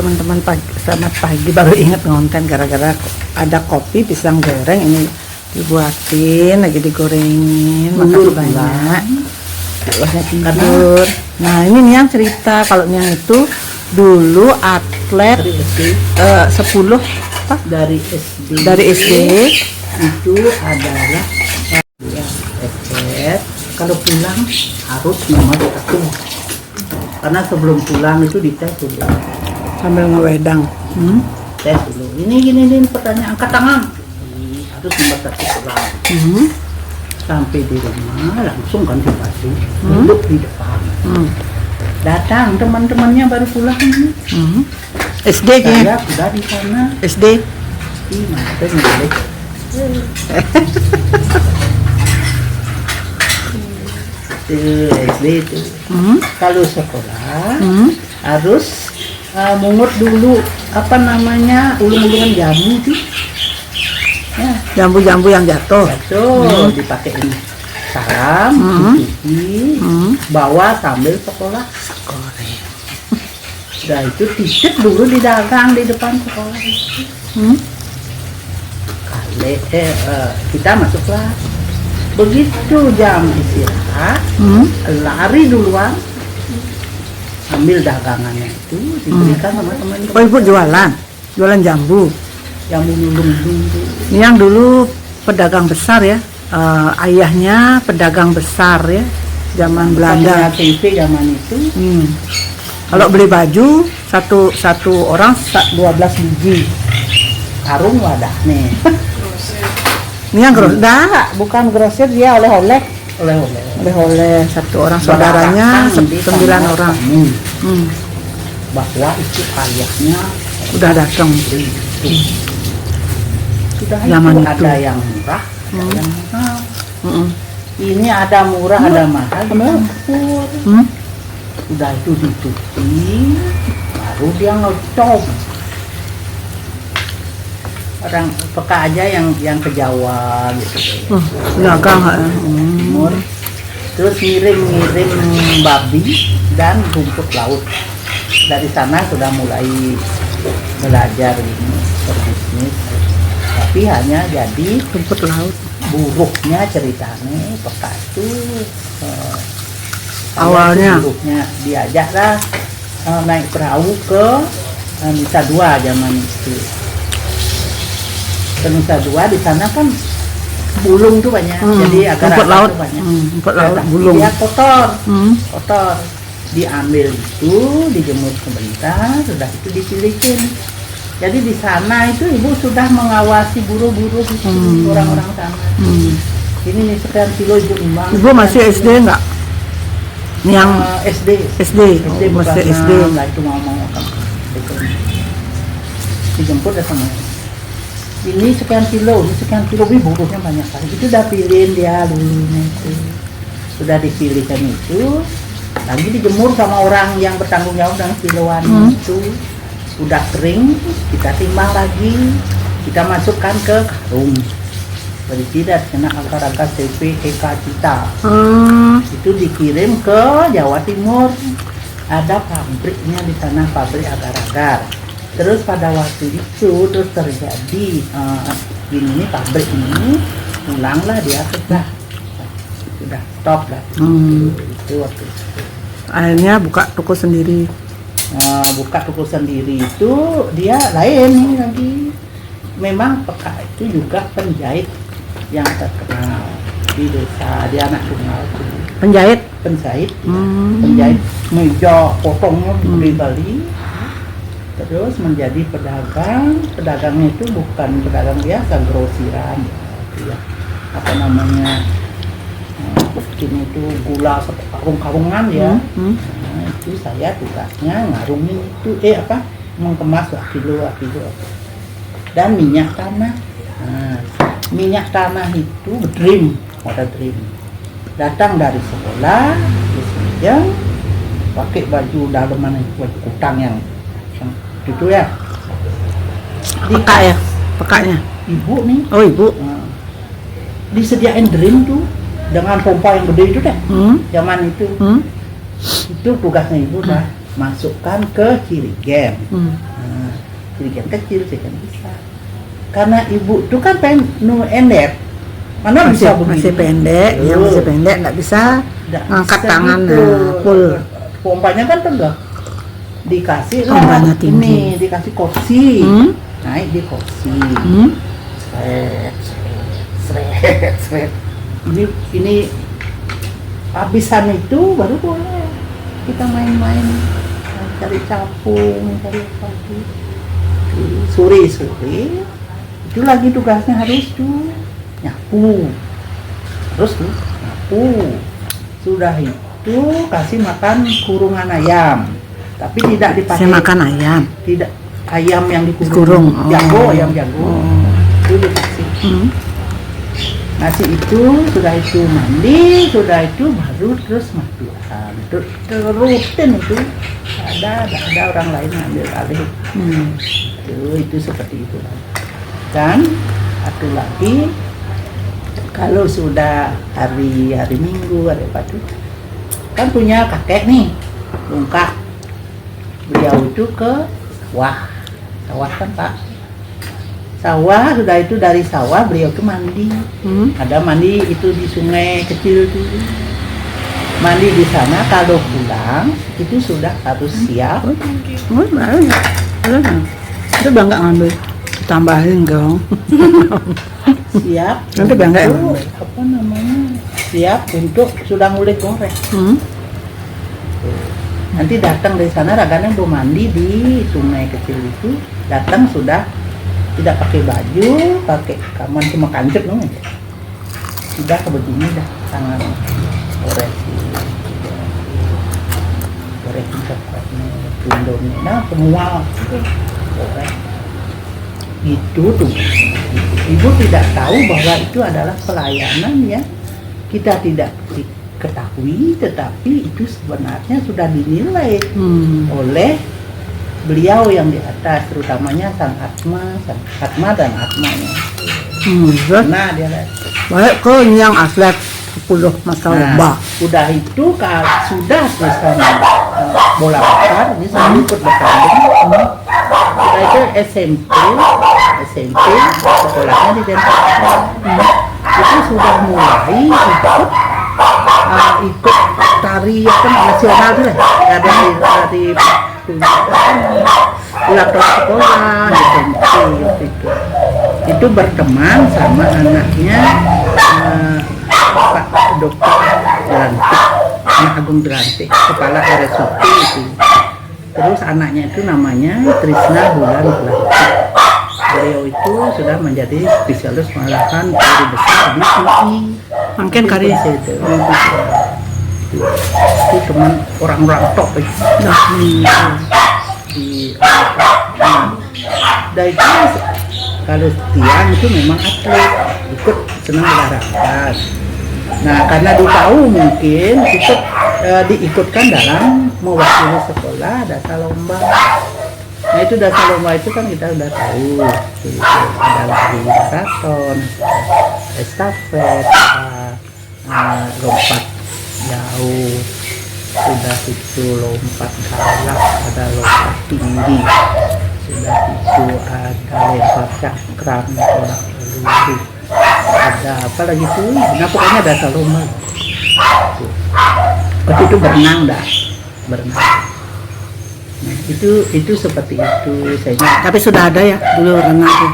teman-teman, selamat pagi. Baru ingat ngonten gara-gara ada kopi pisang goreng ini dibuatin, lagi digorengin. Makasih banyak. Buahnya tidur. Nah ini Niang cerita kalau Niang itu dulu atlet 10 apa? Dari SD itu adalah ya, atlet. Kalau pulang harus nomor 1. Karena sebelum pulang itu dites dulu sambil ngewedang. Tes dulu. Ini pertanyaan, angkat tangan. Harus nomor 1 pulang. Sampai di rumah langsung ganti baju, duduk di depan. Datang teman-temannya baru pulang. SD kayaknya. Saya sudah di sana. SD. Mana nyelek. SD itu. Kalau sekolah harus mungut dulu apa namanya ulung-ulungan jamu itu. Ya. Jambu-jambu yang jatuh. Dipakein salam, dicuci, bawa sambil sekolah. Sudah itu titip dulu di dagang di depan sekolah. Kita masuk kelas. Begitu jam istirahat, lari duluan, ambil dagangannya itu diberikan sama teman-teman. Oh, ibu jualan jambu. Yang menulung Yang dulu pedagang besar ya, ayahnya pedagang besar ya, zaman Belanda. TV zaman itu. Kalau beli baju satu orang 12 biji. Karung wadah nih. Ini yang bukan grosir, dia oleh-oleh satu orang, saudaranya 9 orang. Bahwa itu ayahnya udah datang. Sudah zaman itu itu ada yang murah, ada yang mahal. Ini ada murah, ada mahal, campur. Udah itu dicuci, baru dia ngecop. Orang peka aja yang ke Jawa gitu. Dagang. Timur. Terus ngirim babi dan rumput laut. Dari sana sudah mulai belajar ini berbisnis. Tapi hanya jadi Rumput laut. Buruknya ceritanya peka itu awalnya buruknya diajak lah naik perahu ke Nusa Dua zaman itu. Ke Nusa Dua di sana kan bulung tuh banyak, jadi agak rumput laut banyak. rumput laut bulung. Dia kotor, diambil itu, dijemur sebentar, sudah itu dipilihin. Jadi di sana itu ibu sudah mengawasi buruh-buruh itu orang-orang sana. Ini nih sekian kilo ibu nimbang. Ibu masih SD enggak? Yang SD masih SD. Lah itu mau dijemput datang. Ini sekian kilo, buruhnya banyak kali. Itu udah pilihin dia dulunya itu. Sudah dipilihkan itu, lagi dijemur sama orang yang bertanggung jawab dengan kiloan itu. Udah kering, kita timbang lagi, kita masukkan ke karung. Dari tidak kena angka-angka CP-EK kita. Itu dikirim ke Jawa Timur. Ada pabriknya di sana, pabrik agar-agar. Terus pada waktu itu terus terjadi ini pabrik ini pulanglah dia pecah, sudah stop lah. Itu waktu itu. Akhirnya buka toko sendiri. Buka toko sendiri itu dia lain nih lagi. Memang peka itu juga penjahit yang terkenal di desa, dia anak tunggal. Penjahit. Penjahit meja potongnya di Bali. Terus menjadi pedagangnya itu bukan pedagang biasa, grosiran ya. Apa namanya, ini itu gula karung-karungan ya. Nah, itu saya tugasnya ngarungin itu mengemas kilo. Dan minyak tanah. Minyak tanah itu ada dream. Datang dari sekolah, terus pakai baju dalaman itu, baju kutang yang gitu ya. Pekanya. Ibu nih. Oh, ibu. Disediain dream tuh dengan pompa yang gede itu deh. Zaman itu. Itu tugasnya ibu dah masukkan ke cirigen. Hmm. Nah, cirigen kecil, cirigen besar. Karena ibu tuh kan pengen endek, mana bisa begini? Masih pendek, yang masih pendek nggak bisa Nggak angkat bisa tangan gitu. full. Pompanya kan tegak. Dikasih Pompanya lah, tinggi. ini dikasih kursi, naik di kursi. Sret, sret, sret. Ini habisan itu baru boleh kita main-main, cari capung, cari apa itu. Sore itu lagi tugasnya harus tuh nyapu, terus tuh nyapu. Sudah itu kasih makan kurungan ayam, tapi tidak dipakai. Saya makan ayam. Tidak, ayam yang Dikurung. dikurung. Jago, ayam jago. Itu dikasih. Nasi itu, sudah itu mandi, sudah itu baru terus makan. Terus rutin itu. Ada orang lain ngambil alih. Itu seperti itu. Dan satu lagi, kalau sudah hari Minggu, hari apa tuh, kan punya kakek nih, bungkak. Beliau itu ke sawah kan Pak. Sawah, sudah itu dari sawah beliau tuh mandi. Ada mandi itu di sungai kecil tuh. Mandi di sana, kalau pulang itu sudah harus siap. Itu bangga ngambil, tambahin dong. Siap. Nanti bangga ya? untuk, apa namanya? Siap untuk sudah mulai goreng. Nanti datang dari sana raganya mau mandi di sungai kecil itu, datang sudah tidak pakai baju, pakai kaman cuma kancet dong aja. Sudah begini dah tangan goreng coklatnya, tundongnya, nah semua goreng. Itu tuh. Ibu tidak tahu bahwa itu adalah pelayanan ya. Kita tidak ketahui, tetapi itu sebenarnya sudah dinilai oleh beliau yang di atas, terutamanya sang Atma dan Atmanya. Nah dia Balik ke yang atlet 10 masa lomba. Udah itu sudah selesai bola bakar, ini saya ikut bertanding. Udah itu SMP sekolahnya di Denpasar. Itu sudah mulai ikut tari apa nasional tuh lah, ada di ulang tahun sekolah di SMP itu berteman sama anaknya Pak Dokter Derantik, Anak Agung Derantik, kepala RSUP itu. Terus anaknya itu namanya Trisna Bulan Derantik. Beliau itu sudah menjadi spesialis malahan guru besar di UI. Mungkin kari itu teman orang-orang top itu. Dan itu kalau Tiang itu memang atlet, ikut senang olahraga. Nah karena tahu mungkin ikut diikutkan dalam mewakili sekolah dasar lomba. Nah itu dasar lomba itu kan kita udah tahu, ada lari maraton, estafet, lompat jauh, sudah itu lompat galak, ada lompat tinggi, sudah itu ada lempar cakram, tolak peluru, ada apa lagi tuh, nah pokoknya dasar lomba. Waktu itu berenang dah, berenang. Nah, itu seperti itu saya. Tapi sudah ada ya dulu renang tuh.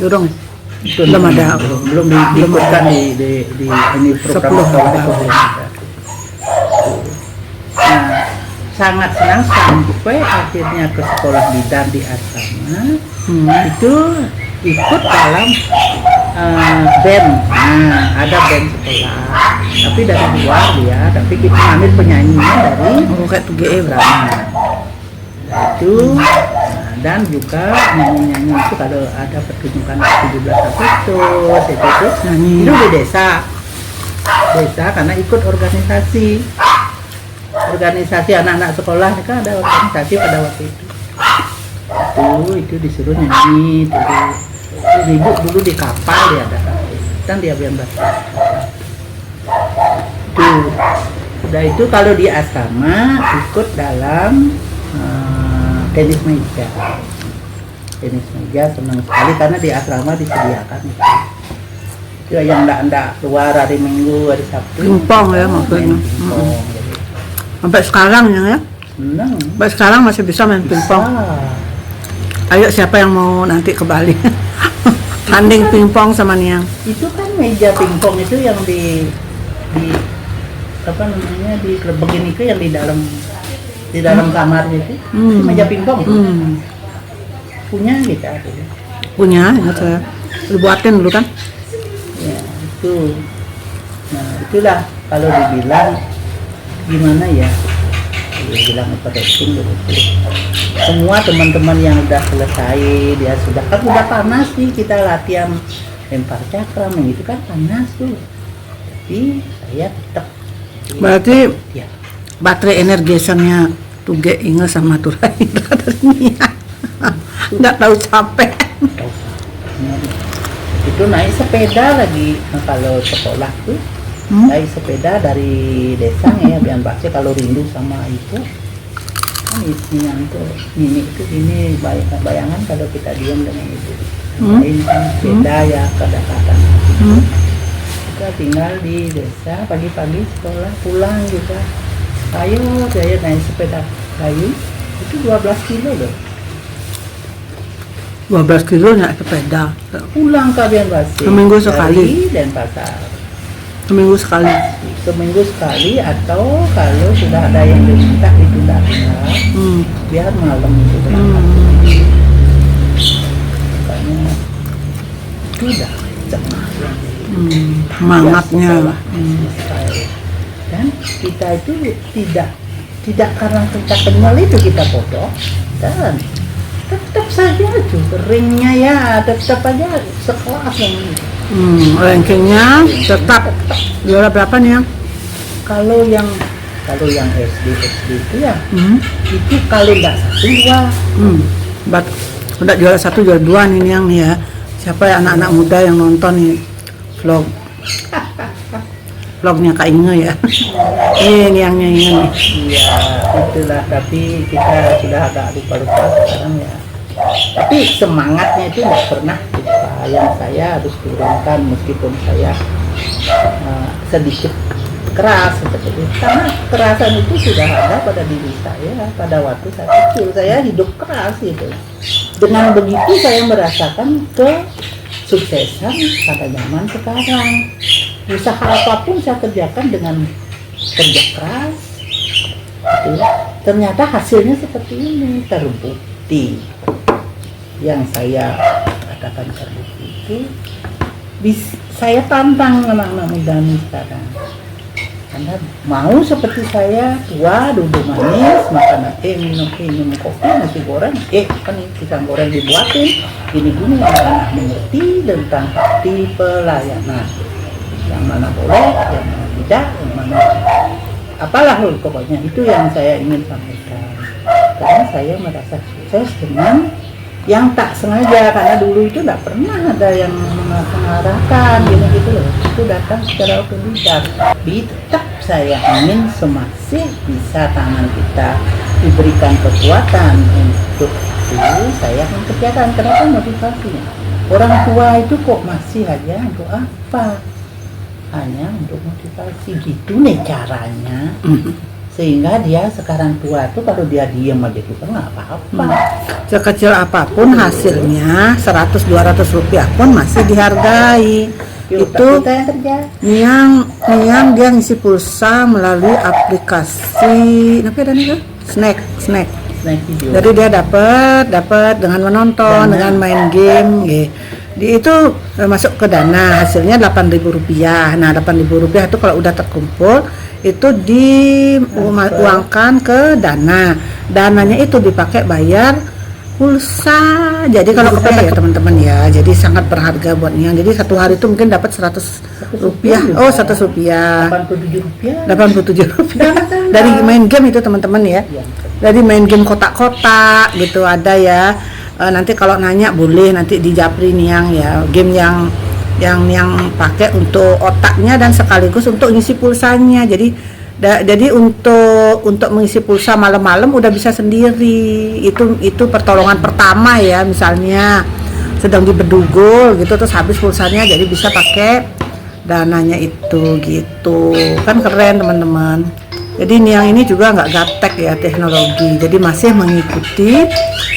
Dorong. Belum ada. Belum diikutkan di ini program sekolah. Nah, sangat senang sampai akhirnya ke sekolah bidan di asrama. Itu ikut dalam band. Nah, ada band sekolah. Tapi dari luar dia, tapi kita ambil penyanyinya dari kayak TGE itu. Dan juga nyanyi-nyanyi itu kalau ada pertunjukan 17 Agustus itu di desa karena ikut organisasi anak-anak sekolah kan ada organisasi pada waktu itu disuruh nyanyi ibu dulu di kapal dia ada kan dia bilang udah itu kalau di asrama ikut dalam tenis meja. Tenis meja senang sekali karena di asrama disediakan. Itu yang enggak keluar hari Minggu, hari Sabtu. Pingpong ya maksudnya. Main pingpong. Jadi, Sampai sekarang ya. senang. Sampai sekarang masih bisa main pingpong. Ayo siapa yang mau nanti ke Bali? Tanding pingpong sama Niang. Itu kan meja pingpong itu yang di apa namanya di begini itu yang di dalam kamar itu. Itu meja pingpong itu. Punya kita tuh. Punya, ingat saya. Dibuatin dulu kan? Ya, itu. Nah, itulah kalau dibilang gimana ya? Bilang operating gitu. Semua teman-teman yang udah selesai, dia sudah kan udah panas nih kita latihan lempar cakram itu kan panas tuh. Tapi saya tetap Berarti ya baterai energisannya Tuge Inge sama Turaindra dari Niang. Nggak tahu capek. itu naik sepeda lagi. Nah, kalau sekolah tuh naik sepeda dari desa ya biar baca kalau rindu sama itu kan yang tuh ini bayangan kalau kita diam dengan itu ini kan sepeda ya kadang-kadang kita tinggal di desa pagi-pagi sekolah pulang gitu ayo saya naik sepeda kayu itu 12 kilo loh 12 kilo naik sepeda. pulang ke Banjarmasin Seminggu sekali. dari Denpasar Seminggu sekali. seminggu sekali atau kalau sudah ada yang diminta itu datang biar malam itu berangkat makanya sudah cemas Semangatnya. dan kita itu tidak karena kita kenal itu kita foto dan tetap saja tuh ringnya ya tetap aja sekelas yang ini. Rankingnya tetap juara berapa nih yang? Kalau yang SD itu ya itu kalau nggak satu dua Udah juara 1 juara 2 nih yang nih ya. Siapa ya anak-anak muda yang nonton nih vlognya Kak Inge ya. Ini yang Inge nih. iya itulah tapi kita sudah agak lupa sekarang ya tapi semangatnya itu nggak pernah lupa yang saya harus turunkan meskipun saya sedikit keras seperti itu karena kekerasan itu sudah ada pada diri saya pada waktu saya kecil saya hidup keras gitu dengan begitu saya merasakan kesuksesan pada zaman sekarang usaha apapun saya kerjakan dengan kerja keras gitu. Ternyata hasilnya seperti ini terbukti yang saya katakan terbukti itu saya tantang anak-anak muda nih sekarang Anda mau seperti saya tua duduk manis makan minum kopi nasi goreng kan pisang goreng dibuatin gini anak-anak mengerti tentang arti pelayanan yang mana boleh yang mana tidak yang mana apalah pokoknya itu yang saya ingin sampaikan karena saya merasa sukses dengan yang tak sengaja karena dulu itu tidak pernah ada yang mengarahkan gitu loh itu datang secara otodidak tetap saya ingin semasih bisa tangan kita diberikan kekuatan untuk itu saya akan kerjakan kenapa motivasinya orang tua itu kok masih aja untuk apa hanya untuk motivasi gitu nih caranya sehingga dia sekarang tua tuh kalau dia diam aja gitu nggak apa-apa Sekecil apapun hasilnya 100-200 rupiah pun masih dihargai. Yuk, Itu kita yang kerja Niang dia ngisi pulsa melalui aplikasi apa ada nih kan? Snack naik video jadi dia dapat dengan menonton dengan main game gitu. Itu masuk ke dana hasilnya Rp8.000. Nah Rp8.000 itu kalau udah terkumpul itu diuangkan ke dananya itu dipakai bayar pulsa. Jadi kalau kepepet ya teman-teman ya, jadi sangat berharga buat Niang. Jadi satu hari itu mungkin dapat Rp100. Oh Rp100. Rp87 dari main game itu teman-teman ya. Dari main game kotak-kotak gitu ada ya. Nanti kalau nanya boleh nanti di Japri Niang ya, game yang pakai untuk otaknya dan sekaligus untuk ngisi pulsanya. Jadi Jadi untuk mengisi pulsa malam-malam udah bisa sendiri. Itu pertolongan pertama ya, misalnya sedang di Bedugul gitu terus habis pulsanya, jadi bisa pakai dananya itu gitu. Kan keren teman-teman. Jadi yang ini juga nggak gaptek ya teknologi. Jadi masih mengikuti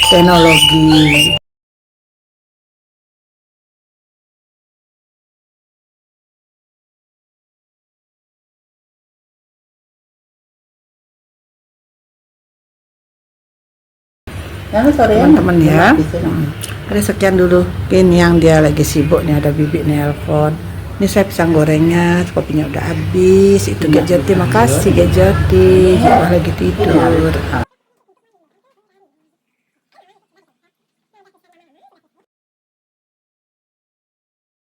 teknologi. Yang sore Teman-teman ya. Ada sekian dulu. Ini yang dia lagi sibuk nih, ada bibi nelpon. Ini saya pisang gorengnya, kopinya udah habis. Itu Gejati, makasih Gejati. Wah lagi tidur.